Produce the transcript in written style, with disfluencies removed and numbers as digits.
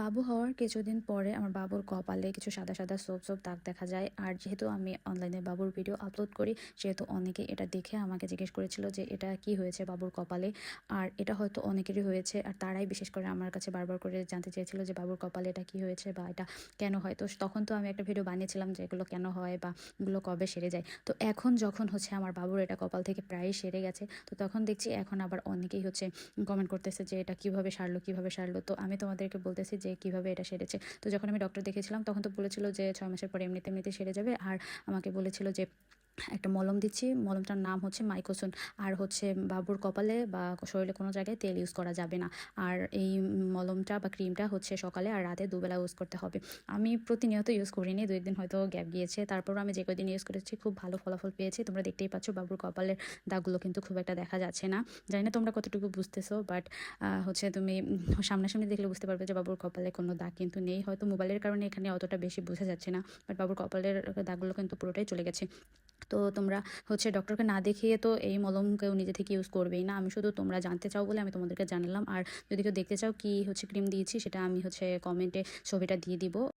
বাবু হওয়ার কিছুদিন পরে আমার বাবুর কপালে কিছু সাদা সাদা সোপ দাগ দেখা যায়। আর যেহেতু আমি অনলাইনে বাবুর ভিডিও আপলোড করি, সেহেতু অনেকে এটা দেখে আমাকে জিজ্ঞেস করেছিল যে এটা কি হয়েছে বাবুর কপালে। আর এটা হয়তো অনেকেরই হয়েছে, আর তারাই বিশেষ করে আমার কাছে বারবার করে জানতে চেয়েছিল যে বাবুর কপালে এটা কি হয়েছে বা এটা কেন হয়। তো তখন তো আমি একটা ভিডিও বানিয়েছিলাম যে এগুলো কেন হয় বা এগুলো কবে সেরে যায়। তো এখন যখন হচ্ছে আমার বাবুর এটা কপাল থেকে প্রায়ই সেরে গেছে, তো তখন দেখছি এখন আবার অনেকেই হচ্ছে কমেন্ট করতেছে যে এটা কিভাবে সারলো। তো আমি তোমাদেরকে বলতেছি যে কিভাবে এটা সেরেছে। তো যখন আমি ডক্টর দেখেছিলাম তখন তো বলেছিল যে 6 মাসের পরে এমনিতে সেরে যাবে। আর আমাকে বলেছিল যে একটা মলম দিচ্ছি, মলমটার নাম হচ্ছে মাইকোসন। আর হচ্ছে বাবুর কপালে বা শরীরে কোনো জায়গায় তেল ইউজ করা যাবে না। আর এই মলমটা বা ক্রিমটা হচ্ছে সকালে আর রাতে দুবেলা ইউজ করতে হবে। আমি প্রতিনিয়ত ইউজ করিনি, 2 দিন হয়তো গ্যাপ গিয়েছে। তারপরও আমি যে কদিন ইউজ করেছি খুব ভালো ফলাফল পেয়েছি। তোমরা দেখতেই পাচ্ছ বাবুর কপালের দাগগুলো কিন্তু খুব একটা দেখা যাচ্ছে না। জানি না তোমরা কতটুকু বুঝতেছো, বাট হচ্ছে তুমি সামনাসামনি দেখলে বুঝতে পারবে যে বাবুর কপালে কোনো দাগ কিন্তু নেই। হয়তো মোবাইলের কারণে এখানে অতটা বেশি বোঝা যাচ্ছে না, বাট বাবুর কপালের দাগগুলো কিন্তু পুরোটাই চলে গেছে। তো তোমরা হচ্ছে ডক্টরকে না দেখিয়ে তো এই মলম কেউ নিজে থেকে ইউজ করবেই না। আমি শুধু তোমরা জানতে চাও বলে আমি তোমাদেরকে জানালাম। আর যদি কেউ দেখতে চাও কি হচ্ছে ক্রিম দিয়েছি, সেটা আমি হচ্ছে কমেন্টে ছবিটা দিয়ে দিব।